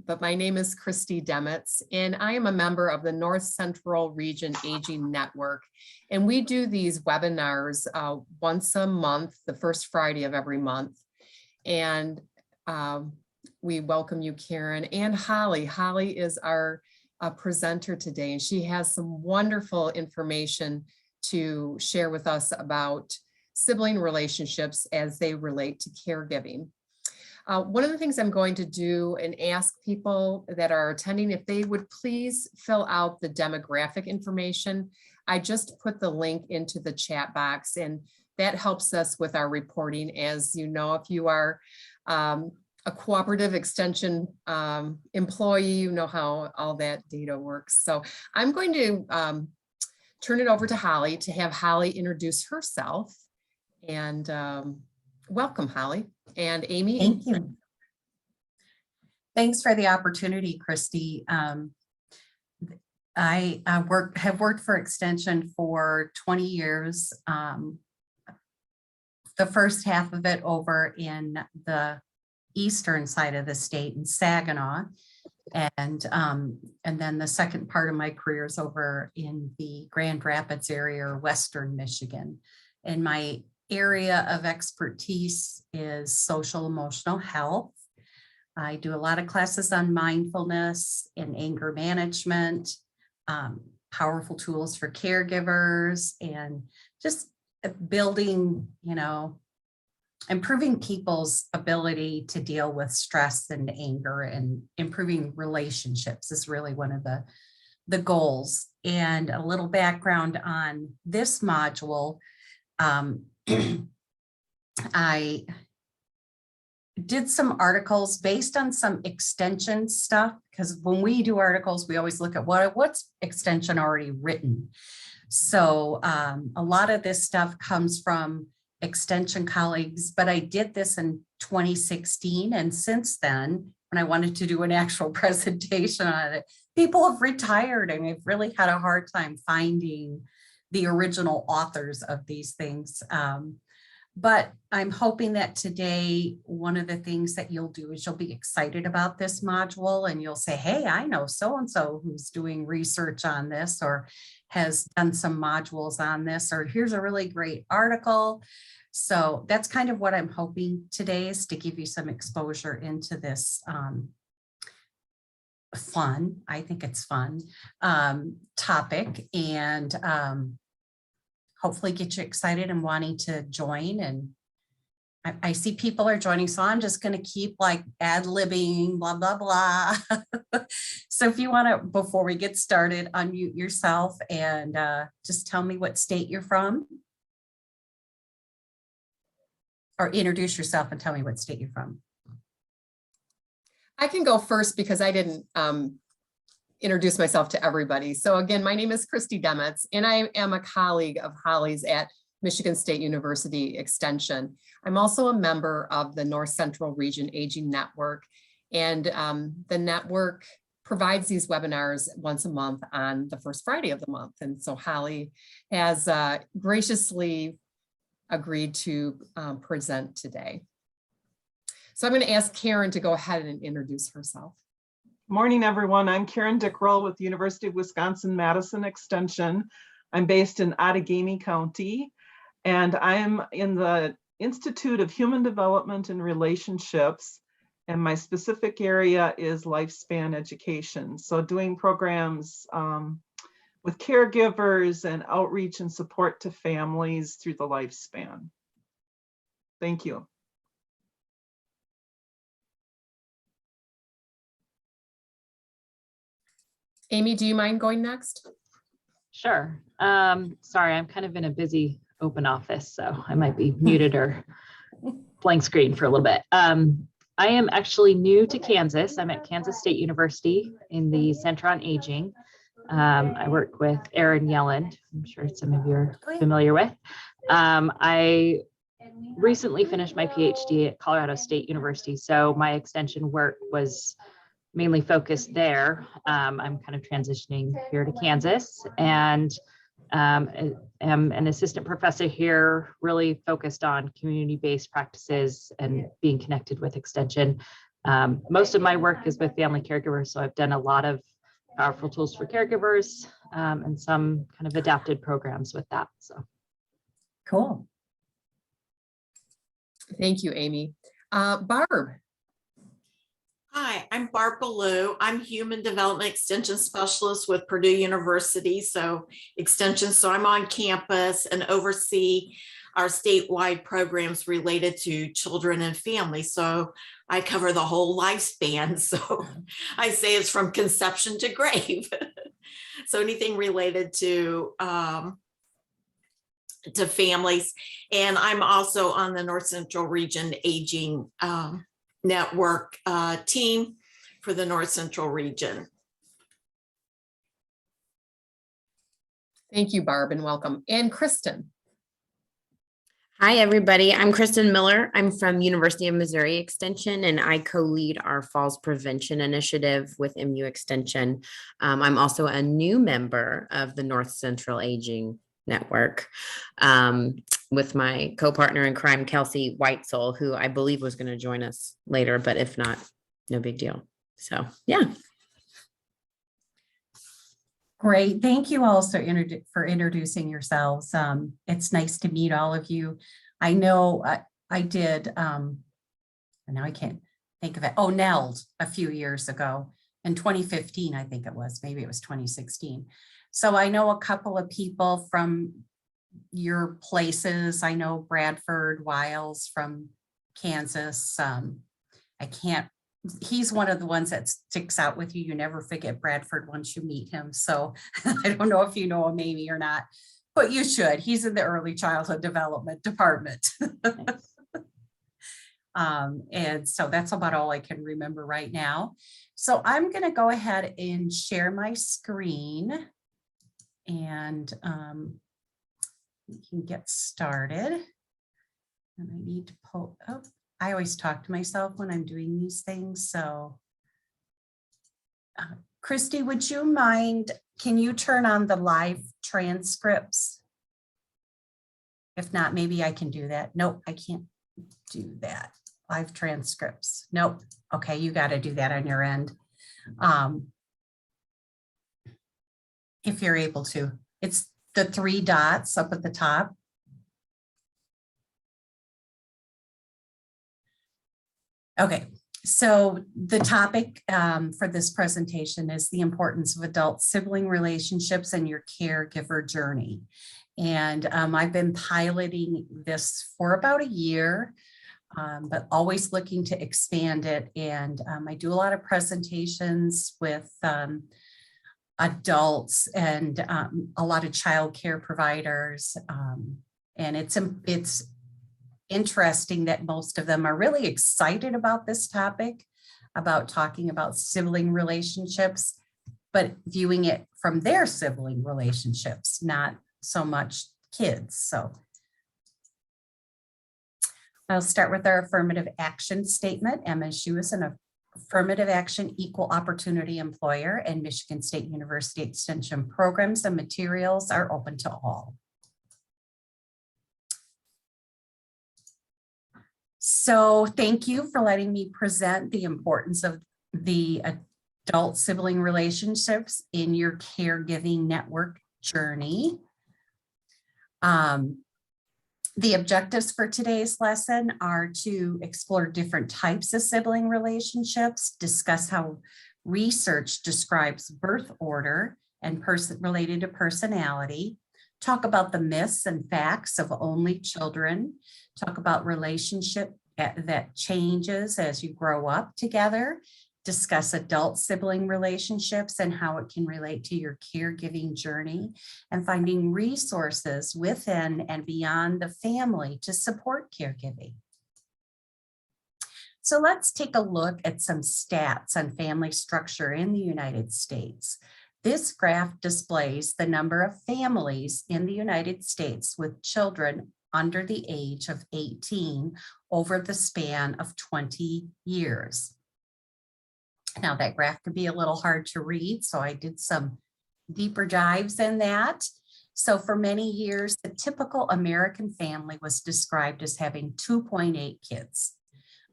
But my name is Christy Demetz, and I am a member of the North Central Region Aging Network. And we do these webinars once a month, the first Friday of every month. And we welcome you, Karen, and Holly. Holly is our presenter today, and she has some wonderful information to share with us about sibling relationships as they relate to caregiving. One of the things I'm going to do and ask people that are attending if they would please fill out the demographic information. I just put the link into the chat box, and that helps us with our reporting. As you know, if you are a cooperative extension employee, you know how all that data works. So I'm going to turn it over to Holly to have Holly introduce herself. And welcome, Holly. And Amy. Thank you. Thanks for the opportunity, Christy. I have worked for Extension for 20 years. The first half of it over in the eastern side of the state in Saginaw. And then the second part of my career is over in the Grand Rapids area or Western Michigan. And my area of expertise is social emotional health. I do a lot of classes on mindfulness and anger management, powerful tools for caregivers, and just building, improving people's ability to deal with stress and anger, and improving relationships is really one of the goals. And a little background on this module. I did some articles based on some extension stuff, because when we do articles, we always look at what's extension already written. So a lot of this stuff comes from extension colleagues, but I did this in 2016. And since then, when I wanted to do an actual presentation on it, people have retired, and we've really had a hard time finding the original authors of these things. But I'm hoping that today, one of the things that you'll do is you'll be excited about this module, and you'll say, hey, I know so-and-so who's doing research on this or has done some modules on this, or here's a really great article. So that's kind of what I'm hoping today, is to give you some exposure into this fun, I think it's fun, topic, and hopefully get you excited and wanting to join. And I see people are joining, so I'm just going to keep like ad-libbing, blah, blah, blah. So if you want to, before we get started, unmute yourself and just tell me what state you're from. Or introduce yourself and tell me what state you're from. I can go first because I didn't introduce myself to everybody. So again, my name is Christy Demetz, and I am a colleague of Holly's at Michigan State University Extension. I'm also a member of the North Central Region Aging Network, and the network provides these webinars once a month on the first Friday of the month. And so Holly has graciously agreed to present today. So I'm going to ask Karen to go ahead and introduce herself. Morning, everyone. I'm Karen Dickrell with the University of Wisconsin-Madison Extension. I'm based in Outagamie County, and I'm in the Institute of Human Development and Relationships, and my specific area is lifespan education. So doing programs with caregivers and outreach and support to families through the lifespan. Thank you. Amy, do you mind going next? Sure. Sorry, I'm kind of in a busy open office, so I might be muted or blank screen for a little bit. I am actually new to Kansas. I'm at Kansas State University in the Center on Aging. I work with Erin Yelland, I'm sure some of you are familiar with. I recently finished my PhD at Colorado State University, so my extension work was mainly focused there. I'm kind of transitioning here to Kansas, and am an assistant professor here, really focused on community-based practices and being connected with extension. Most of my work is with family caregivers, so I've done a lot of powerful tools for caregivers and some kind of adapted programs with that. So Cool. Thank you, Amy. Barb. Hi, I'm Barb Ballou. I'm Human Development Extension Specialist with Purdue University, so Extension. So I'm on campus and oversee our statewide programs related to children and families. So I cover the whole lifespan. So I say it's from conception to grave. So anything related to families. And I'm also on the North Central Region Aging Network team for the North Central region. Thank you, Barb, and welcome. And Kristen. Hi, everybody. I'm Kristen Miller. I'm from University of Missouri Extension, and I co-lead our Falls Prevention Initiative with MU Extension. I'm also a new member of the North Central Aging Network with my co-partner in crime, Kelsey Whitesoul, who I believe was going to join us later, but if not, no big deal. So, yeah. Great. Thank you also for introducing yourselves. It's nice to meet all of you. I know I did, and now I can't think of it. Oh, NELD a few years ago in 2015, I think it was, maybe it was 2016. So I know a couple of people from your places. I know Bradford Wiles from Kansas. He's one of the ones that sticks out with you. You never forget Bradford once you meet him. So I don't know if you know him, Amy, or not, but you should. He's in the early childhood development department. And so that's about all I can remember right now. So I'm going to go ahead and share my screen and we can get started. And I need to pull up. I always talk to myself when I'm doing these things. So Christy, would you mind, can you turn on the live transcripts? If not, maybe I can do that. Nope, I can't do that. Live transcripts. Nope. Okay, you got to do that on your end. If you're able to. It's the 3 dots up at the top. Okay, so the topic for this presentation is the importance of adult sibling relationships and your caregiver journey. And I've been piloting this for about a year, but always looking to expand it. And I do a lot of presentations with adults and a lot of childcare providers. And it's interesting that most of them are really excited about this topic, about talking about sibling relationships, but viewing it from their sibling relationships, not so much kids. So I'll start with our affirmative action statement. MSU is an affirmative action equal opportunity employer, and Michigan State University Extension programs and materials are open to all. So thank you for letting me present the importance of the adult sibling relationships in your caregiving network journey. The objectives for today's lesson are to explore different types of sibling relationships, discuss how research describes birth order and related to personality, talk about the myths and facts of only children, talk about relationship that changes as you grow up together, discuss adult sibling relationships and how it can relate to your caregiving journey, and finding resources within and beyond the family to support caregiving. So let's take a look at some stats on family structure in the United States. This graph displays the number of families in the United States with children under the age of 18 over the span of 20 years. Now that graph could be a little hard to read, so I did some deeper dives in that. So for many years, the typical American family was described as having 2.8 kids.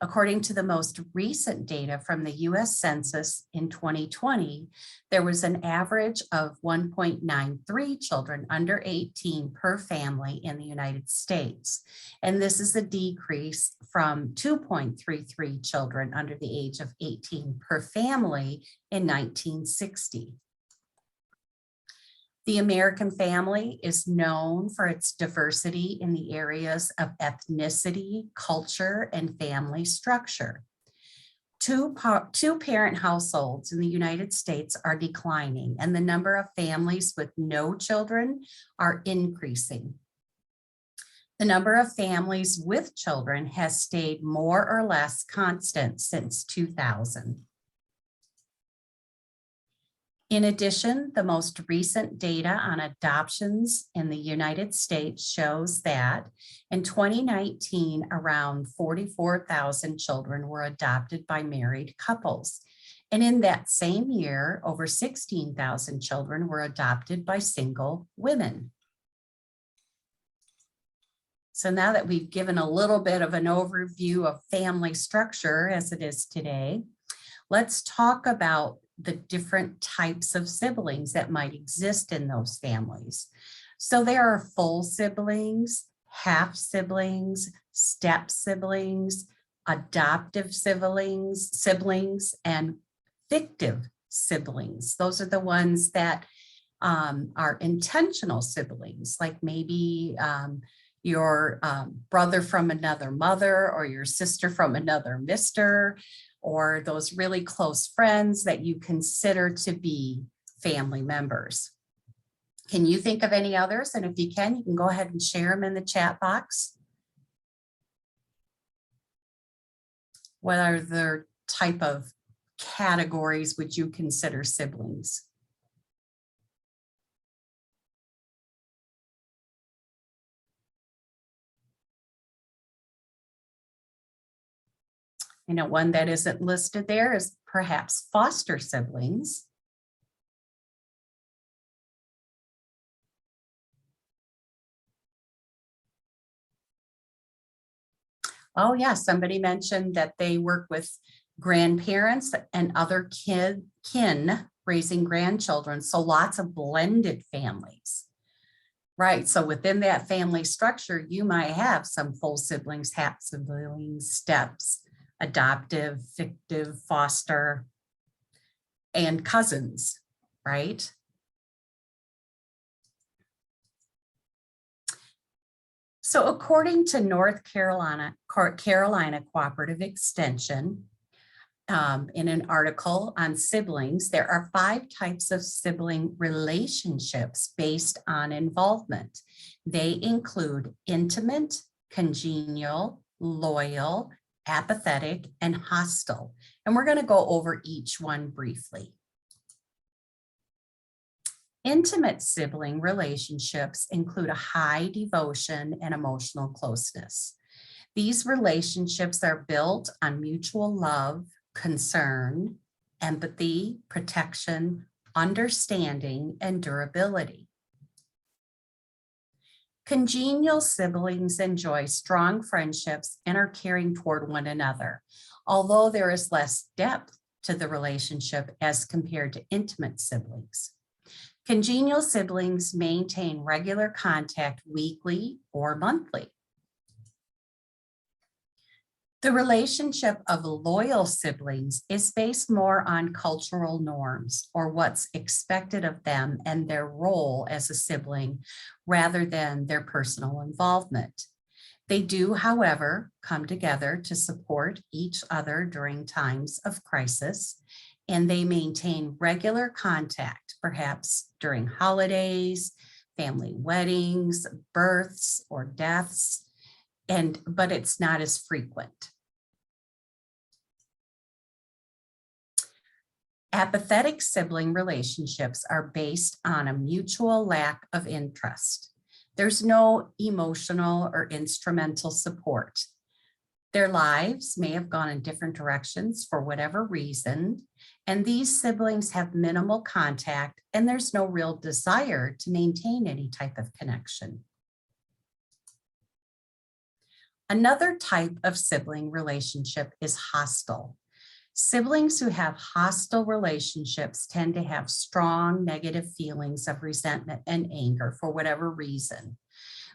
According to the most recent data from the US Census in 2020, there was an average of 1.93 children under 18 per family in the United States. And this is a decrease from 2.33 children under the age of 18 per family in 1960. The American family is known for its diversity in the areas of ethnicity, culture, and family structure. Two-parent households in the United States are declining, and the number of families with no children are increasing. The number of families with children has stayed more or less constant since 2000. In addition, the most recent data on adoptions in the United States shows that in 2019, around 44,000 children were adopted by married couples. And in that same year, over 16,000 children were adopted by single women. So now that we've given a little bit of an overview of family structure as it is today, let's talk about the different types of siblings that might exist in those families. So there are full siblings, half siblings, step siblings, adoptive siblings, and fictive siblings. Those are the ones that are intentional siblings, like maybe your brother from another mother or your sister from another mister, or those really close friends that you consider to be family members. Can you think of any others? And if you can go ahead and share them in the chat box. What are the type of categories would you consider siblings? You know, one that isn't listed there is perhaps foster siblings. Oh yeah, somebody mentioned that they work with grandparents and other kin raising grandchildren. So lots of blended families. Right, so within that family structure, you might have some full siblings, half siblings, steps, adoptive, fictive, foster, and cousins, right? So according to North Carolina Cooperative Extension, in an article on siblings, there are 5 types of sibling relationships based on involvement. They include intimate, congenial, loyal, apathetic, and hostile. And we're going to go over each one briefly. Intimate sibling relationships include a high devotion and emotional closeness. These relationships are built on mutual love, concern, empathy, protection, understanding, and durability. Congenial siblings enjoy strong friendships and are caring toward one another, although there is less depth to the relationship as compared to intimate siblings. Congenial siblings maintain regular contact weekly or monthly. The relationship of loyal siblings is based more on cultural norms or what's expected of them and their role as a sibling rather than their personal involvement. They do, however, come together to support each other during times of crisis, and they maintain regular contact, perhaps during holidays, family weddings, births, or deaths, but it's not as frequent. Apathetic sibling relationships are based on a mutual lack of interest. There's no emotional or instrumental support. Their lives may have gone in different directions for whatever reason, and these siblings have minimal contact, and there's no real desire to maintain any type of connection. Another type of sibling relationship is hostile. Siblings who have hostile relationships tend to have strong negative feelings of resentment and anger for whatever reason.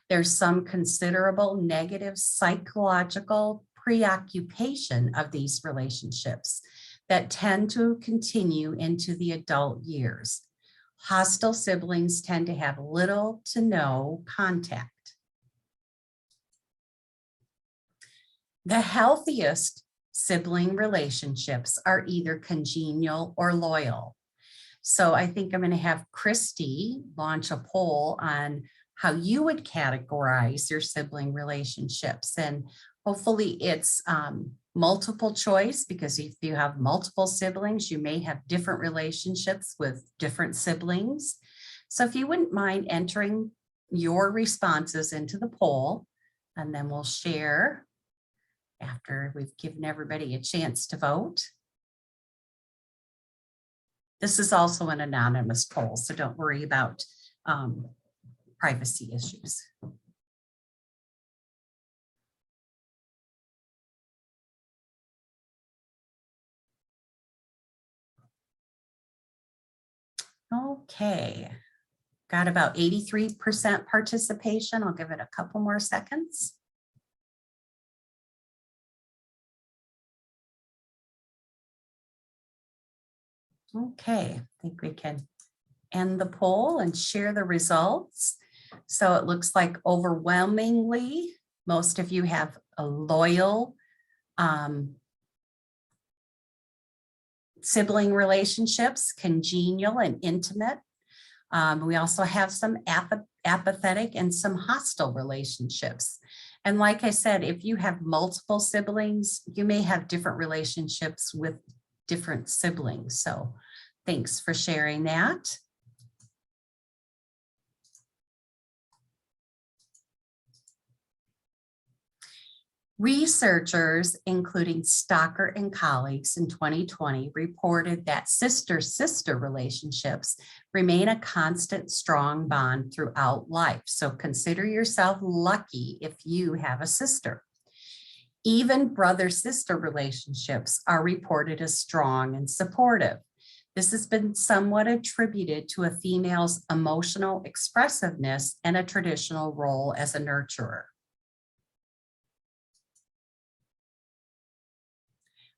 There's some considerable negative psychological preoccupation of these relationships that tend to continue into the adult years. Hostile siblings tend to have little to no contact. The healthiest sibling relationships are either congenial or loyal. So I think I'm going to have Christy launch a poll on how you would categorize your sibling relationships. And hopefully it's multiple choice, because if you have multiple siblings, you may have different relationships with different siblings. So if you wouldn't mind entering your responses into the poll, and then we'll share after we've given everybody a chance to vote. This is also an anonymous poll, so don't worry about privacy issues. Okay, got about 83% participation. I'll give it a couple more seconds. Okay, I think we can end the poll and share the results. So it looks like overwhelmingly, most of you have a loyal sibling relationships, congenial and intimate. We also have some apathetic and some hostile relationships. And like I said, if you have multiple siblings, you may have different relationships with different siblings. So thanks for sharing that. Researchers, including Stocker and colleagues in 2020, reported that sister-sister relationships remain a constant, strong bond throughout life. So consider yourself lucky if you have a sister. Even brother-sister relationships are reported as strong and supportive. This has been somewhat attributed to a female's emotional expressiveness and a traditional role as a nurturer.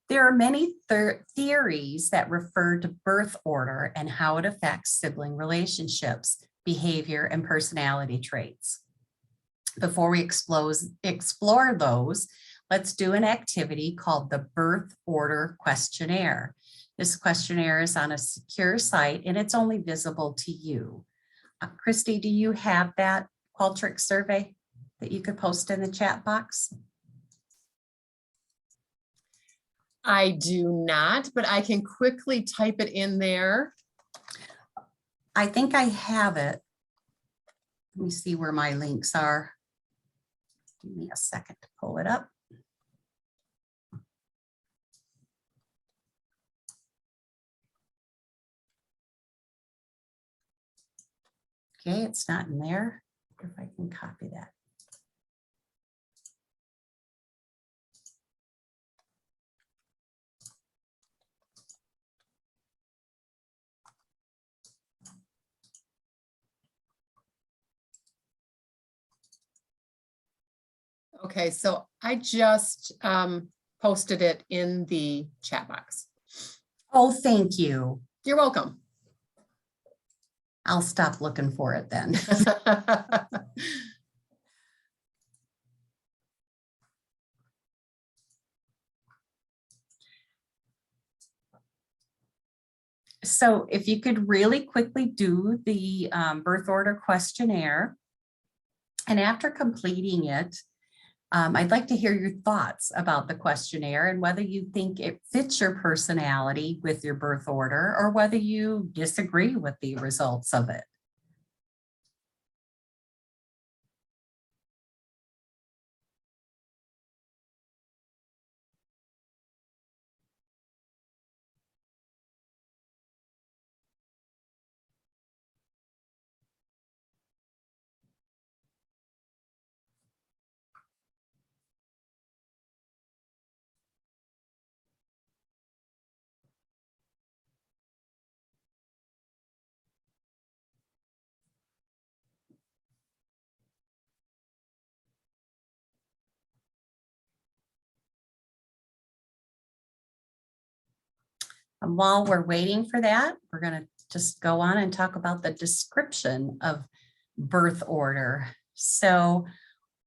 There are many theories that refer to birth order and how it affects sibling relationships, behavior, and personality traits. Before we explore those, let's do an activity called the Birth Order Questionnaire. This questionnaire is on a secure site and it's only visible to you. Christy, do you have that Qualtrics survey that you could post in the chat box? I do not, but I can quickly type it in there. I think I have it. Let me see where my links are. Give me a second to pull it up. Okay, it's not in there. If I can copy that. Okay, so I just posted it in the chat box. Oh, thank you. You're welcome. I'll stop looking for it then. So if you could really quickly do the birth order questionnaire, and after completing it, I'd like to hear your thoughts about the questionnaire and whether you think it fits your personality with your birth order or whether you disagree with the results of it. And while we're waiting for that, we're going to just go on and talk about the description of birth order. So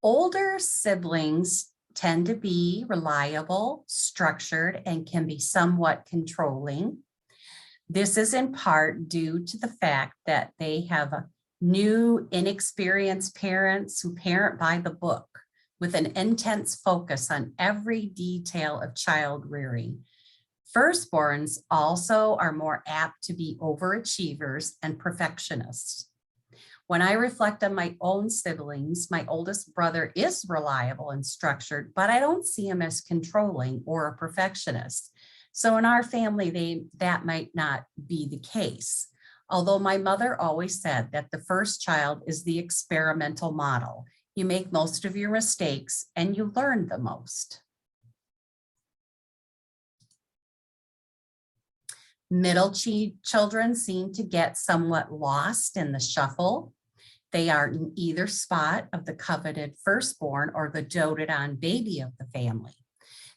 older siblings tend to be reliable, structured, and can be somewhat controlling. This is in part due to the fact that they have new, inexperienced parents who parent by the book with an intense focus on every detail of child rearing. Firstborns also are more apt to be overachievers and perfectionists. When I reflect on my own siblings, my oldest brother is reliable and structured, but I don't see him as controlling or a perfectionist. So in our family, that might not be the case. Although my mother always said that the first child is the experimental model. You make most of your mistakes and you learn the most. Middle children seem to get somewhat lost in the shuffle. They are in either spot of the coveted firstborn or the doted on baby of the family.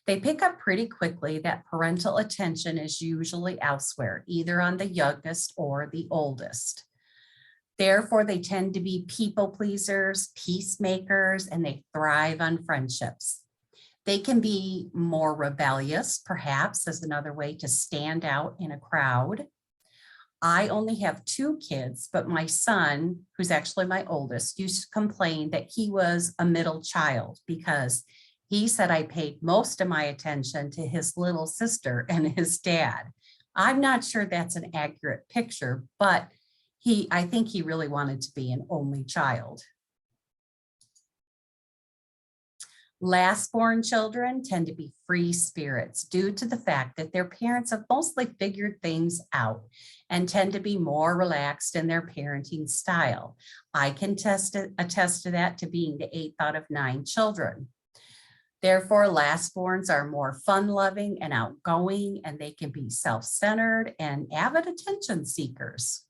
They pick up pretty quickly that parental attention is usually elsewhere, either on the youngest or the oldest. Therefore, they tend to be people pleasers, peacemakers, and they thrive on friendships. They can be more rebellious, perhaps, as another way to stand out in a crowd. I only have 2 kids, but my son, who's actually my oldest, used to complain that he was a middle child because he said I paid most of my attention to his little sister and his dad. I'm not sure that's an accurate picture, but I think he really wanted to be an only child. Last-born children tend to be free spirits due to the fact that their parents have mostly figured things out and tend to be more relaxed in their parenting style. I can attest to that, to being the 8th out of 9 children. Therefore, last-borns are more fun-loving and outgoing, and they can be self-centered and avid attention seekers.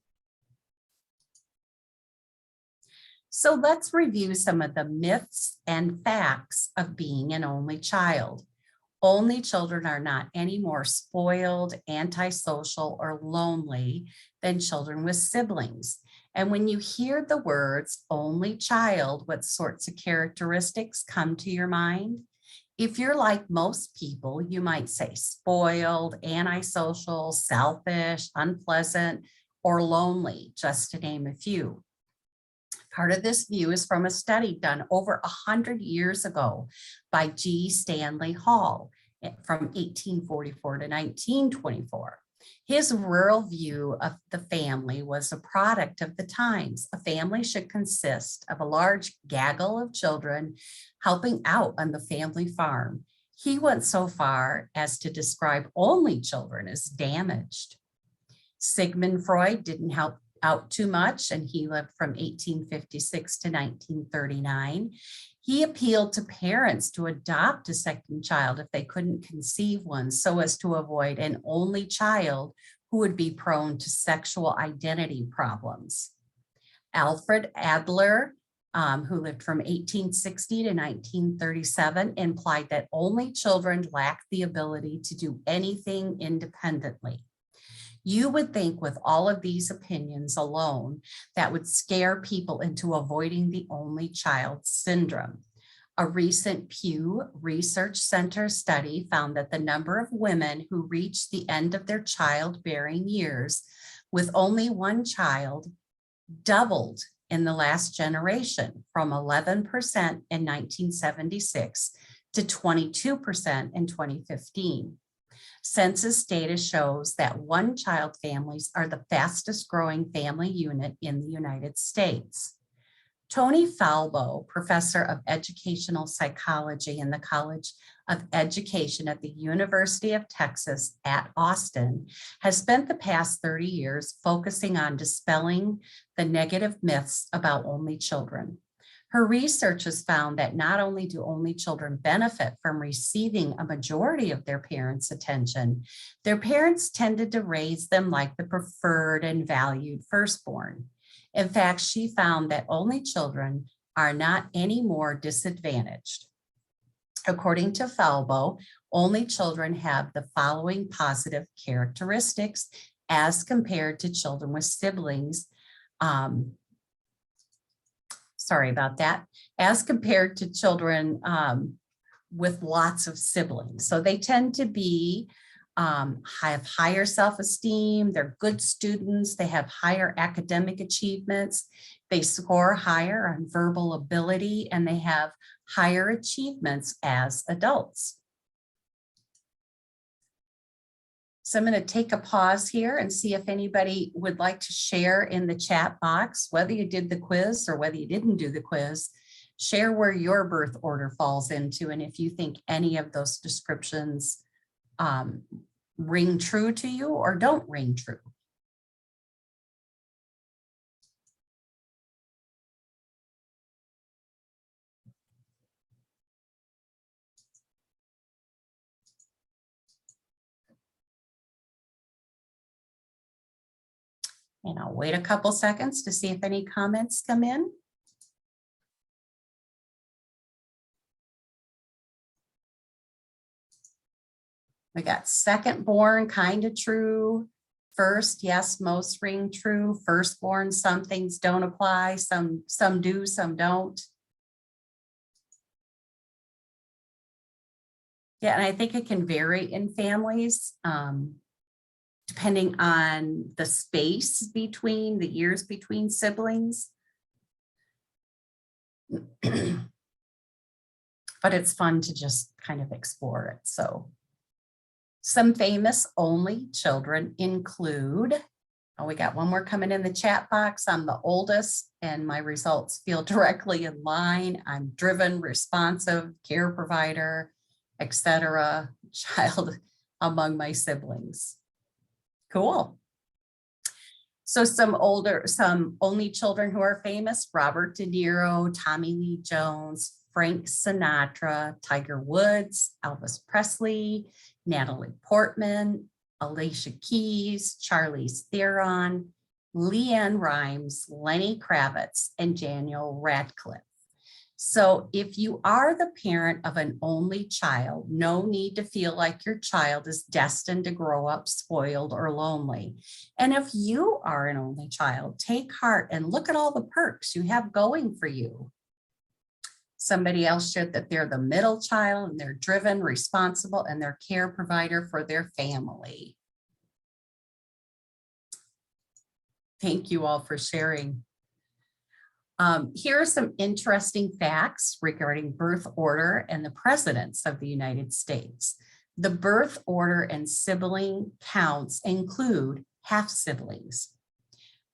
So let's review some of the myths and facts of being an only child. Only children are not any more spoiled, antisocial, or lonely than children with siblings. And when you hear the words only child, what sorts of characteristics come to your mind? If you're like most people, you might say spoiled, antisocial, selfish, unpleasant, or lonely, just to name a few. Part of this view is from a study done over 100 years ago by G. Stanley Hall from 1844 to 1924. His rural view of the family was a product of the times. A family should consist of a large gaggle of children helping out on the family farm. He went so far as to describe only children as damaged. Sigmund Freud didn't help out too much, and he lived from 1856 to 1939. He appealed to parents to adopt a second child if they couldn't conceive one, so as to avoid an only child who would be prone to sexual identity problems. Alfred Adler, who lived from 1860 to 1937, implied that only children lack the ability to do anything independently. You would think with all of these opinions alone, that would scare people into avoiding the only child syndrome. A recent Pew Research Center study found that the number of women who reached the end of their childbearing years with only one child doubled in the last generation, from 11% in 1976 to 22% in 2015. Census data shows that one-child families are the fastest growing family unit in the United States. Tony Falbo, professor of educational psychology in the College of Education at the University of Texas at Austin, has spent the past 30 years focusing on dispelling the negative myths about only children. Her research has found that not only do only children benefit from receiving a majority of their parents' attention, their parents tended to raise them like the preferred and valued firstborn. In fact, she found that only children are not any more disadvantaged. According to Falbo, Only children have the following positive characteristics as compared to children with siblings. Sorry about that. As compared to children with lots of siblings. So they tend to be have higher self-esteem, they're good students, they have higher academic achievements, they score higher on verbal ability, and they have higher achievements as adults. So I'm going to take a pause here and see if anybody would like to share in the chat box, whether you did the quiz or whether you didn't do the quiz, share where your birth order falls into, and if you think any of those descriptions ring true to you or don't ring true. And I'll wait a couple seconds to see if any comments come in. We got second born, kind of true. First, yes, most ring true. Firstborn, some things don't apply. Some do, some don't. Yeah, and I think it can vary in families, depending on the space between the years between siblings. But it's fun to just kind of explore it. So some famous only children include, oh, we got one more coming in the chat box. I'm the oldest and my results feel directly in line. I'm driven, responsive, care provider, etc. Child among my siblings. Cool. So some only children who are famous: Robert De Niro, Tommy Lee Jones, Frank Sinatra, Tiger Woods, Elvis Presley, Natalie Portman, Alicia Keys, Charlize Theron, Leanne Rimes, Lenny Kravitz, and Daniel Radcliffe. So if you are the parent of an only child, no need to feel like your child is destined to grow up spoiled or lonely. And if you are an only child, take heart and look at all the perks you have going for you. Somebody else shared that they're the middle child and they're driven, responsible, and they're care provider for their family. Thank you all for sharing. Here are some interesting facts regarding birth order and the presidents of the United States. The birth order and sibling counts include half siblings.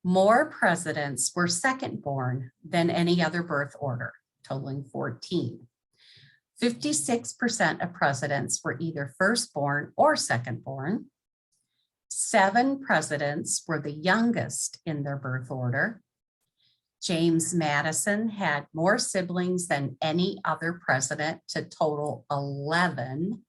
More presidents were second born than any other birth order, totaling 14. 56% of presidents were either firstborn or secondborn. 7 presidents were the youngest in their birth order. James Madison had more siblings than any other president, to total 11.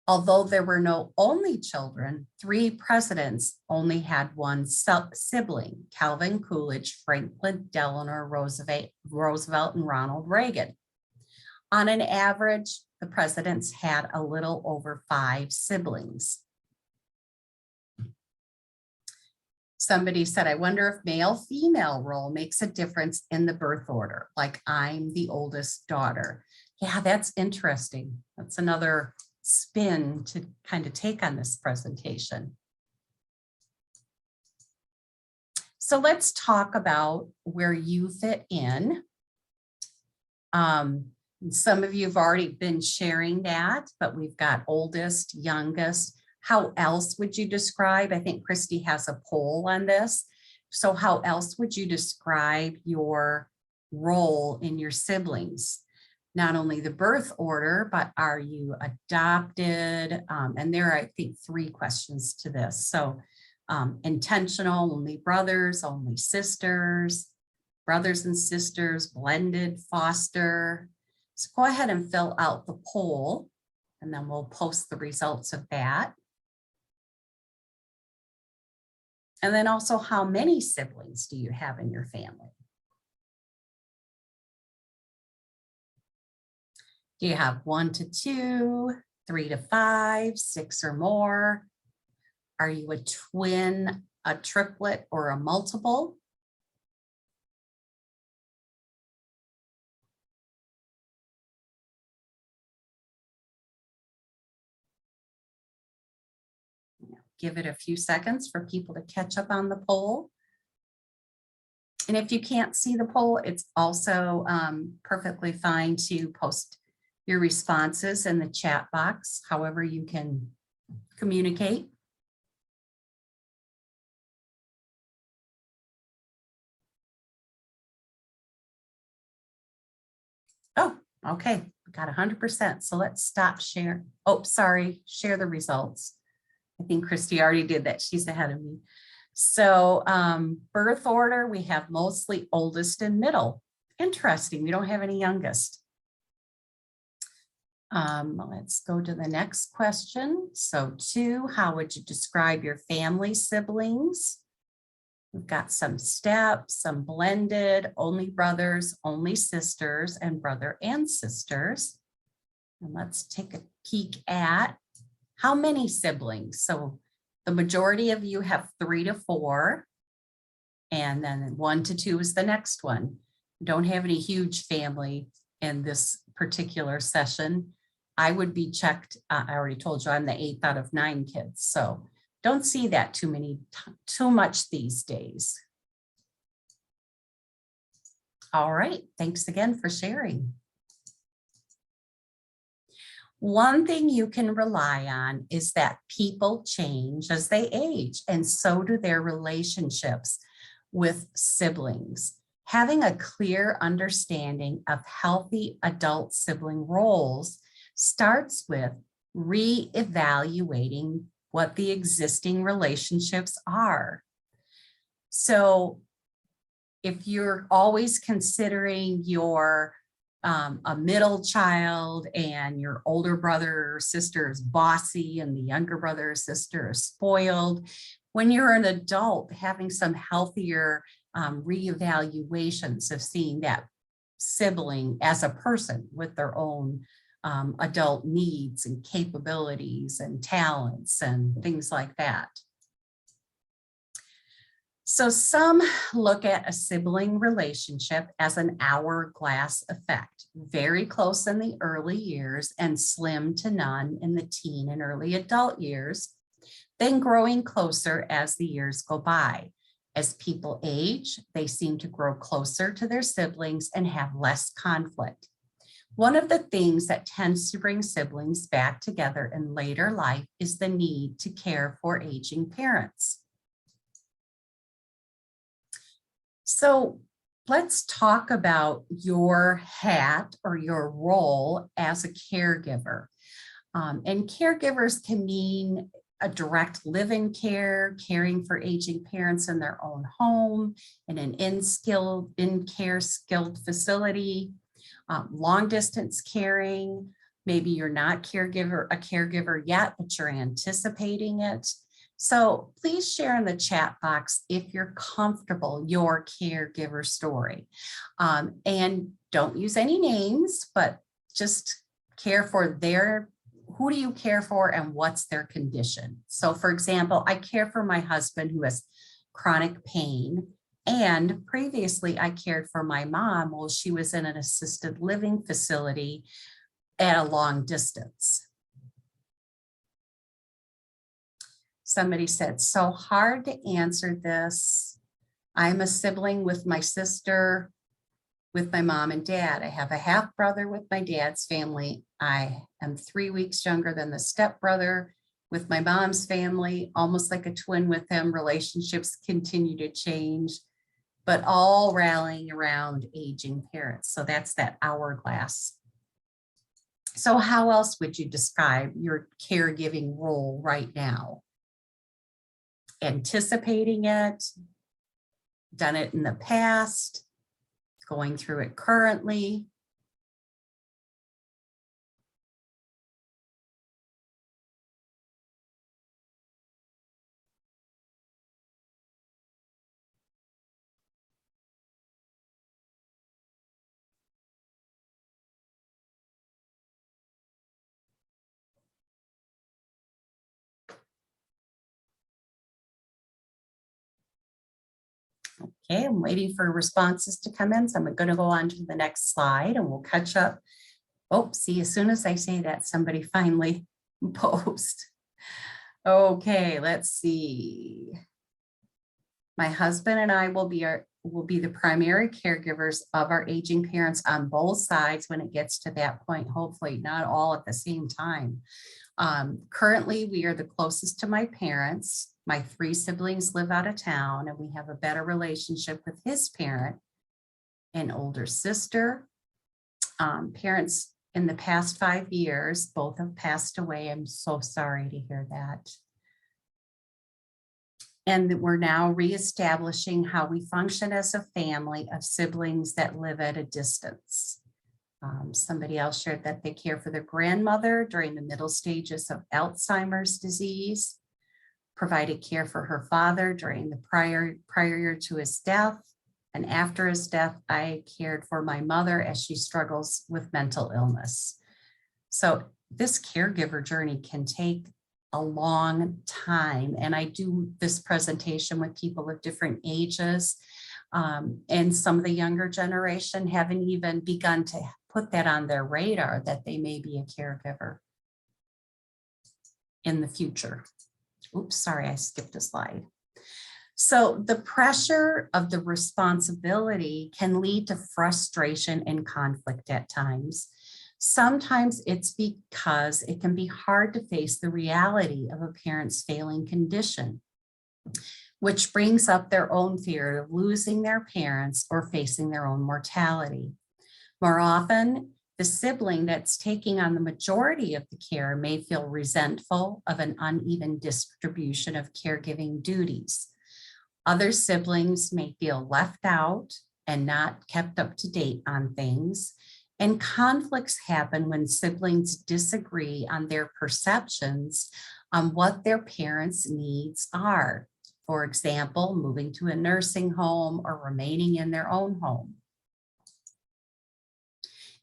Although there were no only children, 3 presidents only had one sibling: Calvin Coolidge, Franklin Delano Roosevelt, and Ronald Reagan. On an average, the presidents had a little over 5 siblings. Somebody said, I wonder if male-female role makes a difference in the birth order, like I'm the oldest daughter. Yeah, that's interesting. That's another spin to kind of take on this presentation. So let's talk about where you fit in. Some of you have already been sharing that, but we've got oldest, youngest. How else would you describe? I think Christy has a poll on this. So how else would you describe your role in your siblings? Not only the birth order, but are you adopted? And there are, I think, 3 questions to this. So intentional, only brothers, only sisters, brothers and sisters, blended, foster. So go ahead and fill out the poll, and then we'll post the results of that. And then also, how many siblings do you have in your family? Do you have 1 to 2, 3 to 5, 6 or more? Are you a twin, a triplet, or a multiple? Give it a few seconds for people to catch up on the poll. And if you can't see the poll, it's also perfectly fine to post your responses in the chat box, however you can communicate. Oh, okay, we got 100%. So let's stop share. Oh, sorry, share the results. I think Christy already did that. She's ahead of me. So birth order, we have mostly oldest and middle. Interesting, we don't have any youngest. Let's go to the next question. So 2, how would you describe your family siblings? We've got some steps, some blended, only brothers, only sisters, and brother and sisters. And let's take a peek at how many siblings. So the majority of you have 3 to 4, and then 1 to 2 is the next one. Don't have any huge family in this particular session. I would be checked. I already told you I'm the 8th out of 9 kids. So don't see that too much these days. All right, thanks again for sharing. One thing you can rely on is that people change as they age, and so do their relationships with siblings. Having a clear understanding of healthy adult sibling roles starts with re-evaluating what the existing relationships are. So if you're always considering your a middle child and your older brother or sister is bossy and the younger brother or sister is spoiled, when you're an adult, having some healthier reevaluations of seeing that sibling as a person with their own adult needs and capabilities and talents and things like that. So some look at a sibling relationship as an hourglass effect, very close in the early years and slim to none in the teen and early adult years, then growing closer as the years go by. As people age, they seem to grow closer to their siblings and have less conflict. One of the things that tends to bring siblings back together in later life is the need to care for aging parents. So let's talk about your hat or your role as a caregiver. And caregivers can mean a direct live-in care, caring for aging parents in their own home, in an in-care skilled facility, long distance caring. Maybe you're not a caregiver yet, but you're anticipating it. So please share in the chat box if you're comfortable your caregiver story. And don't use any names, but just care for who do you care for and what's their condition? So for example, I care for my husband who has chronic pain. And previously I cared for my mom while she was in an assisted living facility at a long distance. Somebody said, so hard to answer this. I'm a sibling with my sister, with my mom and dad. I have a half brother with my dad's family. I am 3 weeks younger than the stepbrother with my mom's family, almost like a twin with him. Relationships continue to change, but all rallying around aging parents. So that's that hourglass. So how else would you describe your caregiving role right now? Anticipating it, done it in the past, going through it currently. Okay, I'm waiting for responses to come in, so I'm going to go on to the next slide and we'll catch up. Oh, see, as soon as I say that, somebody finally post. Okay, let's see. My husband and I will be the primary caregivers of our aging parents on both sides when it gets to that point, hopefully not all at the same time. Currently, we are the closest to my parents. My 3 siblings live out of town, and we have a better relationship with his parent, an older sister. Parents in the past 5 years, both have passed away. I'm so sorry to hear that. And that we're now reestablishing how we function as a family of siblings that live at a distance. Somebody else shared that they care for their grandmother during the middle stages of Alzheimer's disease, provided care for her father during the prior year to his death. And after his death, I cared for my mother as she struggles with mental illness. So this caregiver journey can take a long time. And I do this presentation with people of different ages. And some of the younger generation haven't even begun to put that on their radar that they may be a caregiver in the future. Oops, sorry, I skipped a slide. So the pressure of the responsibility can lead to frustration and conflict at times. Sometimes it's because it can be hard to face the reality of a parent's failing condition, which brings up their own fear of losing their parents or facing their own mortality. More often, the sibling that's taking on the majority of the care may feel resentful of an uneven distribution of caregiving duties. Other siblings may feel left out and not kept up to date on things. And conflicts happen when siblings disagree on their perceptions on what their parents' needs are. For example, moving to a nursing home or remaining in their own home.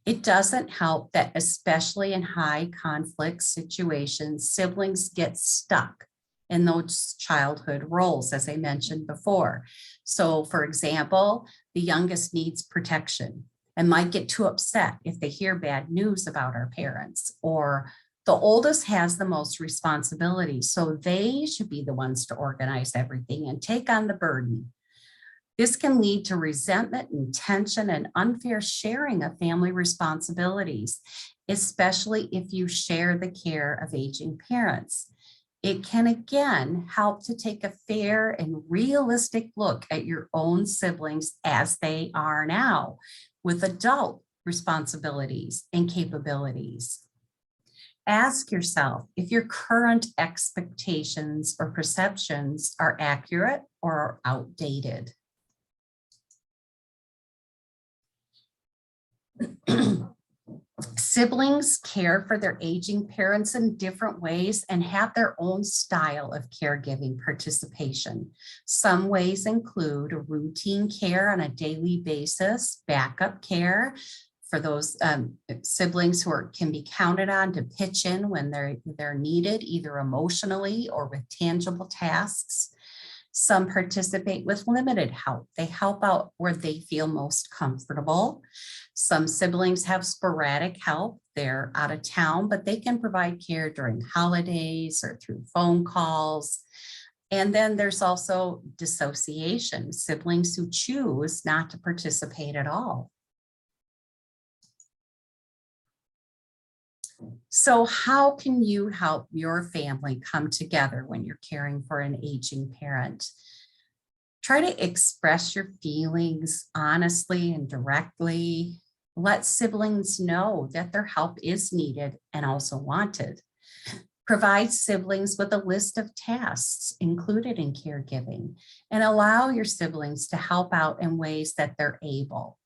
It doesn't help that, especially in high conflict situations, siblings get stuck in those childhood roles, as I mentioned before. So, for example, the youngest needs protection and might get too upset if they hear bad news about our parents, or the oldest has the most responsibility, so they should be the ones to organize everything and take on the burden. This can lead to resentment and tension and unfair sharing of family responsibilities, especially if you share the care of aging parents. It can again help to take a fair and realistic look at your own siblings as they are now, with adult responsibilities and capabilities. Ask yourself if your current expectations or perceptions are accurate or outdated. Siblings care for their aging parents in different ways and have their own style of caregiving participation. Some ways include routine care on a daily basis, backup care for those siblings who can be counted on to pitch in when they're needed, either emotionally or with tangible tasks. Some participate with limited help. They help out where they feel most comfortable. Some siblings have sporadic help. They're out of town, but they can provide care during holidays or through phone calls. And then there's also dissociation, siblings who choose not to participate at all. So how can you help your family come together when you're caring for an aging parent? Try to express your feelings honestly and directly. Let siblings know that their help is needed and also wanted. Provide siblings with a list of tasks included in caregiving and allow your siblings to help out in ways that they're able.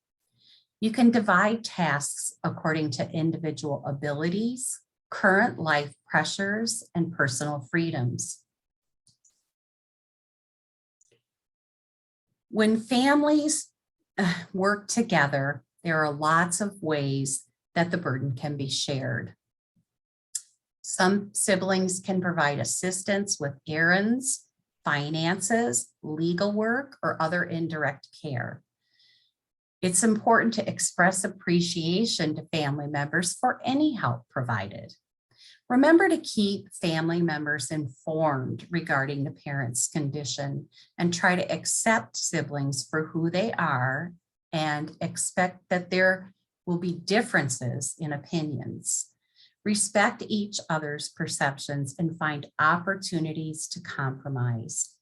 You can divide tasks according to individual abilities, current life pressures, and personal freedoms. When families work together, there are lots of ways that the burden can be shared. Some siblings can provide assistance with errands, finances, legal work, or other indirect care. It's important to express appreciation to family members for any help provided. Remember to keep family members informed regarding the parent's condition and try to accept siblings for who they are and expect that there will be differences in opinions. Respect each other's perceptions and find opportunities to compromise.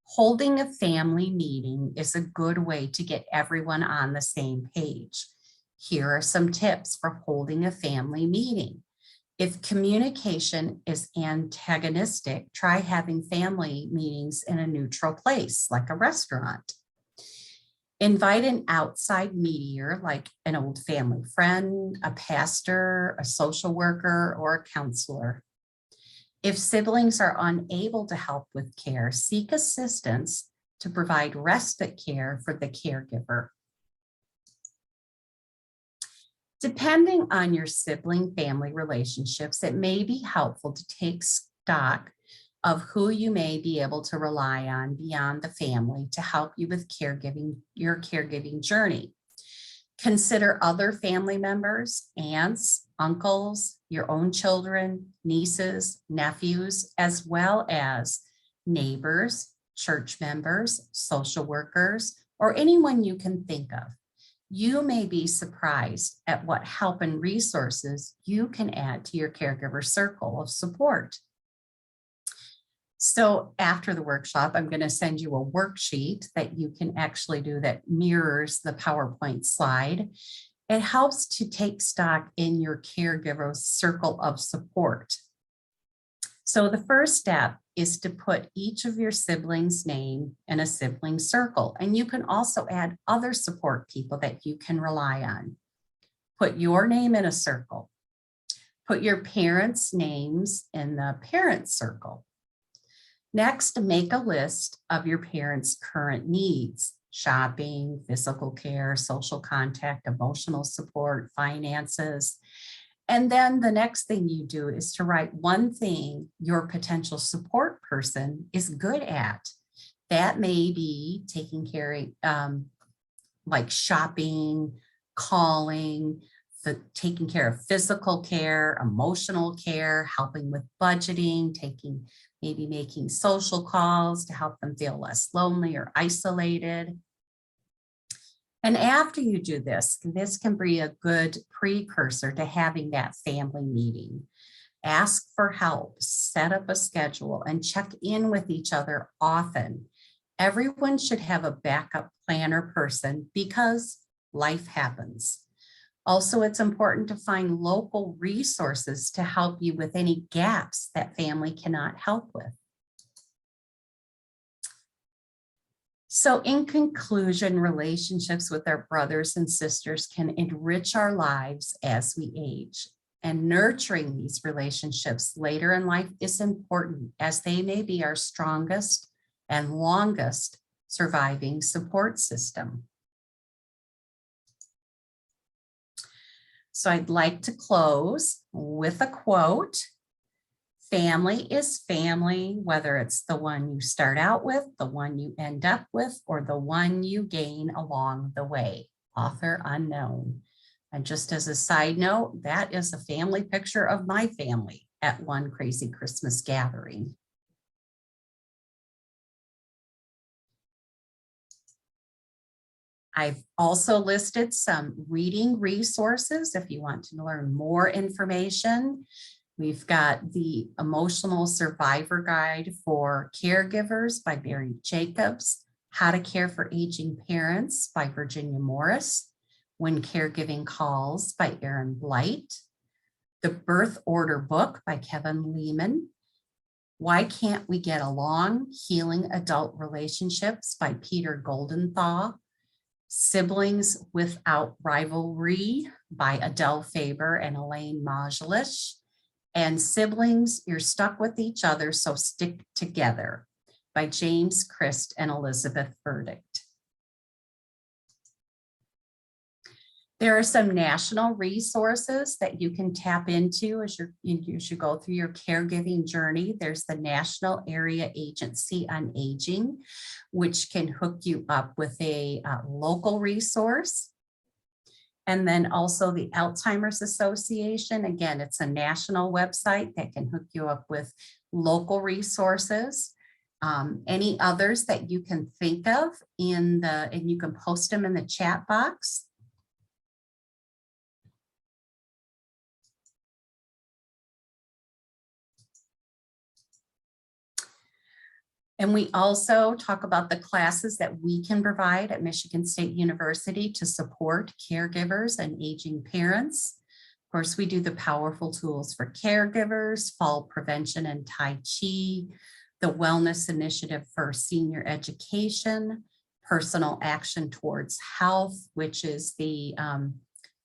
Holding a family meeting is a good way to get everyone on the same page. Here are some tips for holding a family meeting. If communication is antagonistic, try having family meetings in a neutral place, like a restaurant. Invite an outside mediator, like an old family friend, a pastor, a social worker, or a counselor. If siblings are unable to help with care, seek assistance to provide respite care for the caregiver. Depending on your sibling family relationships, it may be helpful to take stock of who you may be able to rely on beyond the family to help you with your caregiving journey. Consider other family members, aunts, uncles, your own children, nieces, nephews, as well as neighbors, church members, social workers, or anyone you can think of. You may be surprised at what help and resources you can add to your caregiver circle of support. So after the workshop, I'm going to send you a worksheet that you can actually do that mirrors the PowerPoint slide. It helps to take stock in your caregiver circle of support. So the first step is to put each of your siblings' name in a sibling circle. And you can also add other support people that you can rely on. Put your name in a circle. Put your parents' names in the parent circle. Next, make a list of your parents' current needs: shopping, physical care, social contact, emotional support, finances. And then the next thing you do is to write one thing your potential support person is good at. That may be taking care of like shopping, calling, taking care of physical care, emotional care, helping with budgeting, maybe making social calls to help them feel less lonely or isolated. And after you do this can be a good precursor to having that family meeting. Ask for help, set up a schedule, and check in with each other often. Everyone should have a backup plan or person because life happens. Also, it's important to find local resources to help you with any gaps that family cannot help with. So in conclusion, relationships with our brothers and sisters can enrich our lives as we age. And nurturing these relationships later in life is important, as they may be our strongest and longest surviving support system. So I'd like to close with a quote. Family is family, whether it's the one you start out with, the one you end up with, or the one you gain along the way. Author unknown. And just as a side note, that is a family picture of my family at one crazy Christmas gathering. I've also listed some reading resources if you want to learn more information. We've got the Emotional Survivor Guide for Caregivers by Barry Jacobs, How to Care for Aging Parents by Virginia Morris, When Caregiving Calls by Erin Blight, The Birth Order Book by Kevin Lehman, Why Can't We Get Along? Healing Adult Relationships by Peter Goldenthal, Siblings Without Rivalry by Adele Faber and Elaine Majlish, and Siblings, You're Stuck with Each Other, So Stick Together by James Christ and Elizabeth Verdict. There are some national resources that you can tap into as you should go through your caregiving journey. There's the National Area Agency on Aging, which can hook you up with a local resource. And then also the Alzheimer's Association. Again, it's a national website that can hook you up with local resources. Any others that you can think of and you can post them in the chat box. And we also talk about the classes that we can provide at Michigan State University to support caregivers and aging parents. Of course, we do the powerful tools for caregivers, fall prevention and Tai Chi, the wellness initiative for senior education, personal action towards health, which is the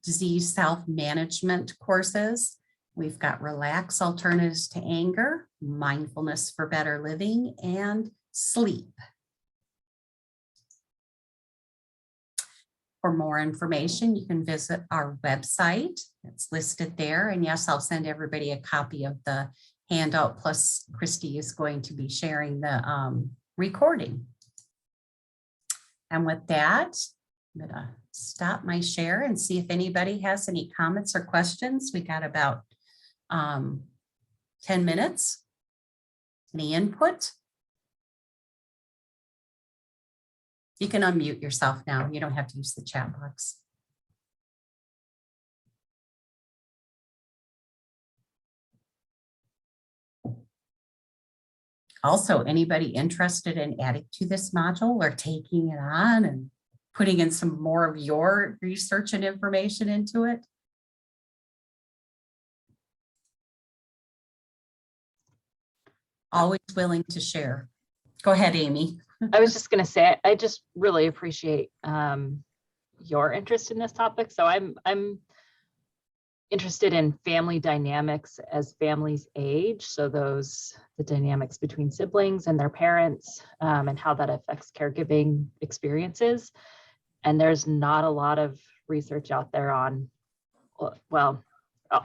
disease self-management courses. We've got relax alternatives to anger, mindfulness for better living, and sleep. For more information, you can visit our website. It's listed there. And yes, I'll send everybody a copy of the handout, plus Christy is going to be sharing the recording. And with that, I'm gonna stop my share and see if anybody has any comments or questions. We got about 10 minutes. Any input? You can unmute yourself now. You don't have to use the chat box. Also, anybody interested in adding to this module or taking it on and putting in some more of your research and information into it? Always willing to share. Go ahead, Amy. I was just going to say, I just really appreciate your interest in this topic. So I'm interested in family dynamics as families age. So the dynamics between siblings and their parents and how that affects caregiving experiences. And there's not a lot of research out there on, well,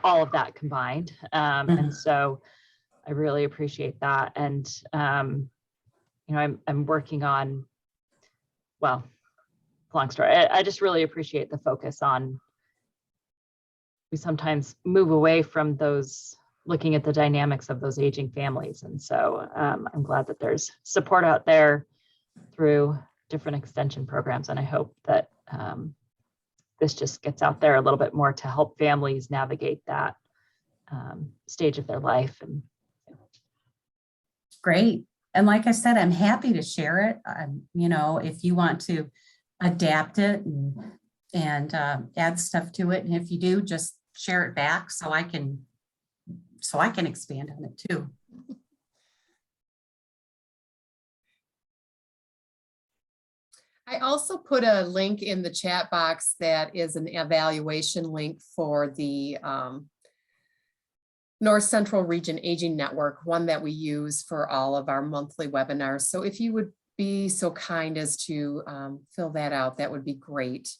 all of that combined. And so I really appreciate that. And, you know, I'm working on, well, long story. I just really appreciate the focus on, we sometimes move away from those, looking at the dynamics of those aging families. And so I'm glad that there's support out there through different extension programs. And I hope that this just gets out there a little bit more to help families navigate that stage of their life. And great. And like I said, I'm happy to share it. You know, if you want to adapt it and add stuff to it. And if you do, just share it back so I can expand on it too. I also put a link in the chat box that is an evaluation link for the North Central Region Aging Network, one that we use for all of our monthly webinars. So if you would be so kind as to fill that out, that would be great.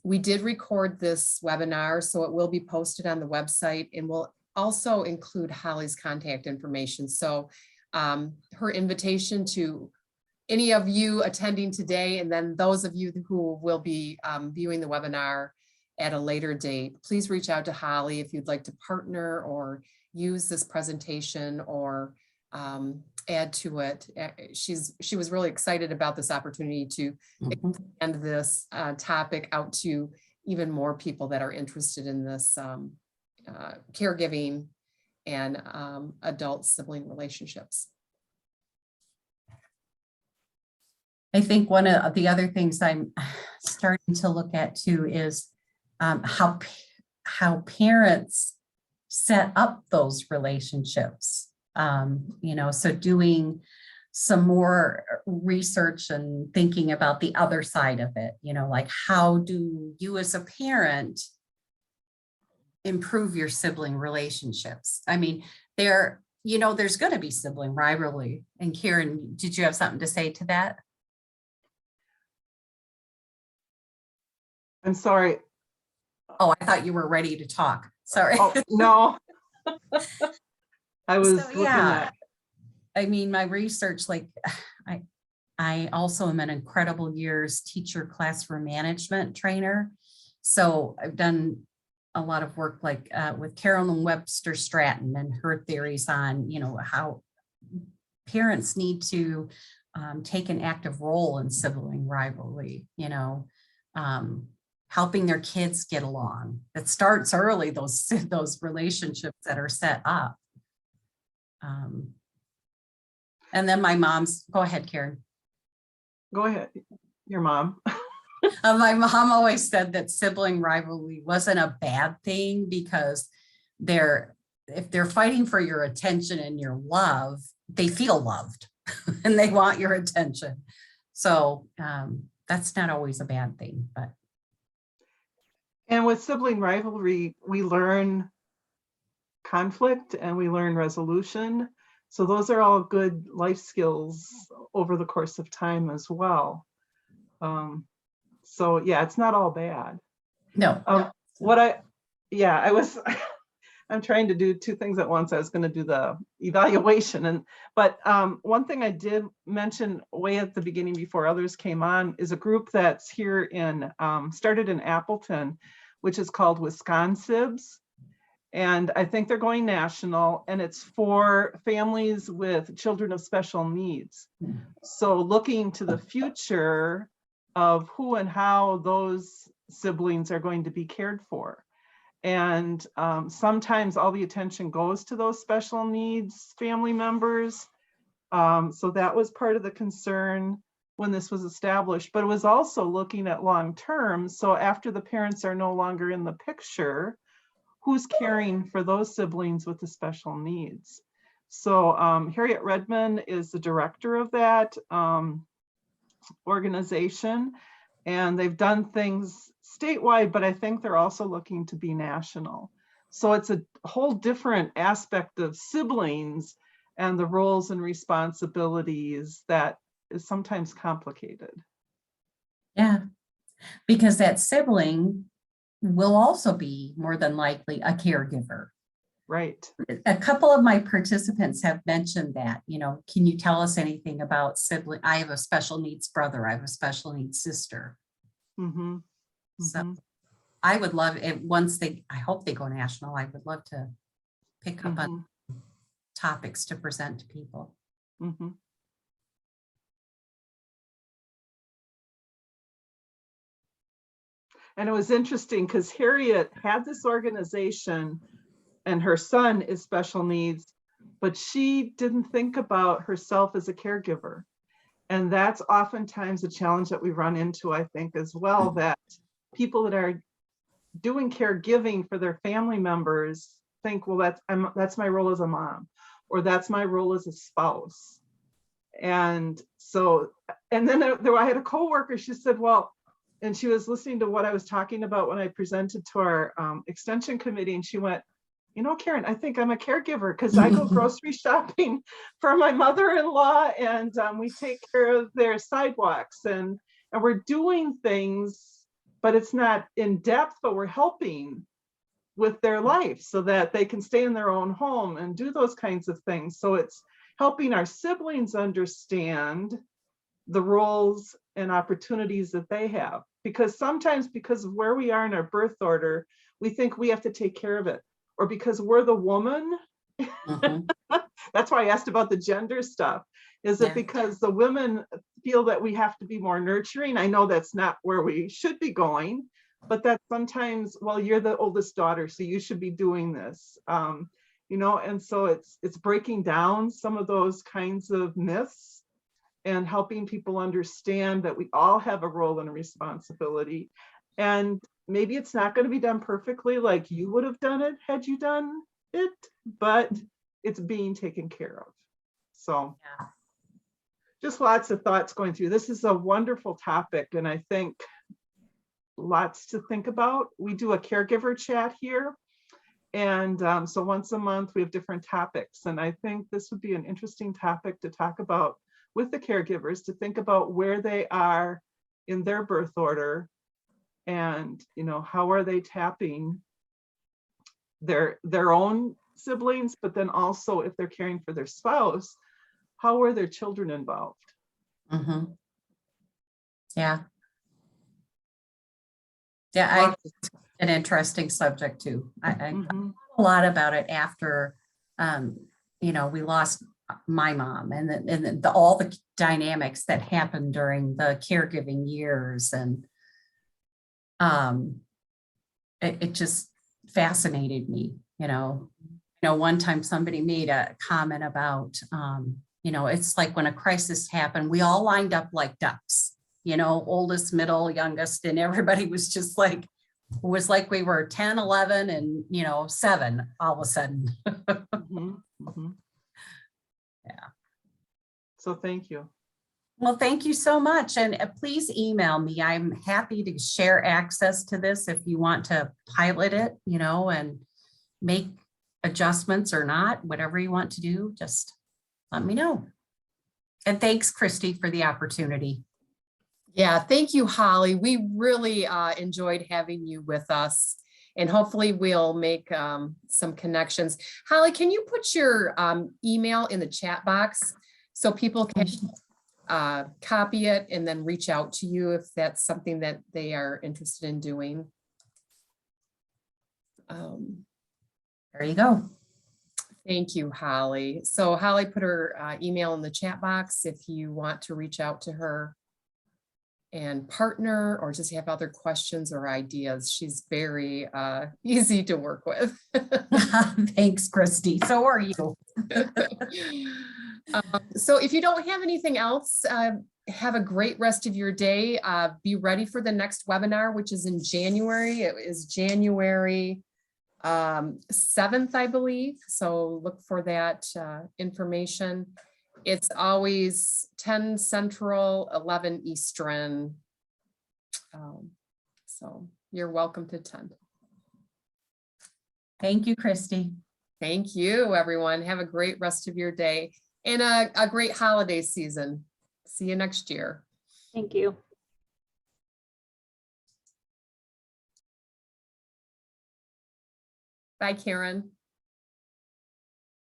We did record this webinar, so it will be posted on the website, and we'll also include Holly's contact information. So her invitation to any of you attending today, and then those of you who will be viewing the webinar at a later date, please reach out to Holly if you'd like to partner or use this presentation or add to it. She was really excited about this opportunity to expand this topic out to even more people that are interested in this caregiving and adult sibling relationships. I think one of the other things I'm starting to look at too is how parents set up those relationships. You know, so doing some more research and thinking about the other side of it, you know, like how do you as a parent improve your sibling relationships? I mean, you know, there's going to be sibling rivalry. And Karen, did you have something to say to that? I'm sorry. Oh, I thought you were ready to talk. Sorry. Oh, no. I was So, looking yeah, at, I mean, my research, like, I also am an incredible years teacher classroom management trainer. So I've done a lot of work like with Carolyn Webster Stratton and her theories on, how parents need to take an active role in sibling rivalry, helping their kids get along. It starts early, those relationships that are set up. And then my mom's, go ahead, Karen. go ahead, your mom. My mom always said that sibling rivalry wasn't a bad thing because if they're fighting for your attention and your love, they feel loved and they want your attention. So that's not always a bad thing, but. And with sibling rivalry, we learn conflict and we learn resolution. So those are all good life skills over the course of time as well. So yeah, it's not all bad. No. I'm trying to do two things at once. I was going to do the evaluation, but one thing I did mention way at the beginning before others came on is a group that's here started in Appleton, which is called Wisconsibs. And I think they're going national, and it's for families with children of special needs. So looking to the future of who and how those siblings are going to be cared for. And sometimes all the attention goes to those special needs family members. So that was part of the concern when this was established, but it was also looking at long term. So after the parents are no longer in the picture, who's caring for those siblings with the special needs? So Harriet Redmond is the director of that organization, and they've done things statewide, but I think they're also looking to be national. So it's a whole different aspect of siblings and the roles and responsibilities that is sometimes complicated. Yeah, because that sibling will also be more than likely a caregiver. Right. A couple of my participants have mentioned that, can you tell us anything about sibling? I have a special needs brother. I have a special needs sister. Mm-hmm. So I would love it I hope they go national. I would love to pick up on topics to present to people. Mm-hmm. And it was interesting because Harriet had this organization and her son is special needs, but she didn't think about herself as a caregiver. And that's oftentimes a challenge that we run into, I think, as well, that people that are doing caregiving for their family members think, well, that's my role as a mom, or that's my role as a spouse. And so, and then I had a coworker, she said, well, and she was listening to what I was talking about when I presented to our extension committee, and she went, Karen, I think I'm a caregiver because I go grocery shopping for my mother-in-law, and we take care of their sidewalks, and we're doing things, but it's not in depth, but we're helping with their life so that they can stay in their own home and do those kinds of things. So it's helping our siblings understand the roles and opportunities that they have. Because sometimes, because of where we are in our birth order, we think we have to take care of it. Or because we're the woman. That's why I asked about the gender stuff. Is it because the women feel that we have to be more nurturing? I know that's not where we should be going, but that sometimes, well, you're the oldest daughter, so you should be doing this. And so it's breaking down some of those kinds of myths and helping people understand that we all have a role and a responsibility. And maybe it's not going to be done perfectly like you would have done it had you done it, but it's being taken care of. So just lots of thoughts going through. This is a wonderful topic, and I think lots to think about. We do a caregiver chat here. And so once a month we have different topics. And I think this would be an interesting topic to talk about with the caregivers, to think about where they are in their birth order And, how are they tapping their own siblings, but then also if they're caring for their spouse, how are their children involved? Mhm. Yeah. Yeah, an interesting subject too. I Mhm. a lot about it after, we lost my mom and all the dynamics that happened during the caregiving years. And it just fascinated me, one time somebody made a comment about, it's like when a crisis happened, we all lined up like ducks, oldest, middle, youngest, and everybody was just like, it was like we were 10, 11, and, 7 all of a sudden. Mhm. Mhm. Yeah. So thank you. Well, thank you so much. And please email me. I'm happy to share access to this if you want to pilot it, and make adjustments or not, whatever you want to do, just let me know. And thanks, Christy, for the opportunity. Yeah, thank you, Holly. We really enjoyed having you with us, and hopefully we'll make some connections. Holly, can you put your email in the chat box so people can copy it and then reach out to you if that's something that they are interested in doing? There you go. Thank you, Holly. So Holly put her email in the chat box if you want to reach out to her and partner or just have other questions or ideas. She's very easy to work with. Thanks, Christy. So are you. So if you don't have anything else, have a great rest of your day. Be ready for the next webinar, which is in January. It is January 7th, I believe. So look for that information. It's always 10 Central, 11 Eastern. So you're welcome to attend. Thank you, Christy. Thank you, everyone. Have a great rest of your day and a great holiday season. See you next year. Thank you. Bye, Karen.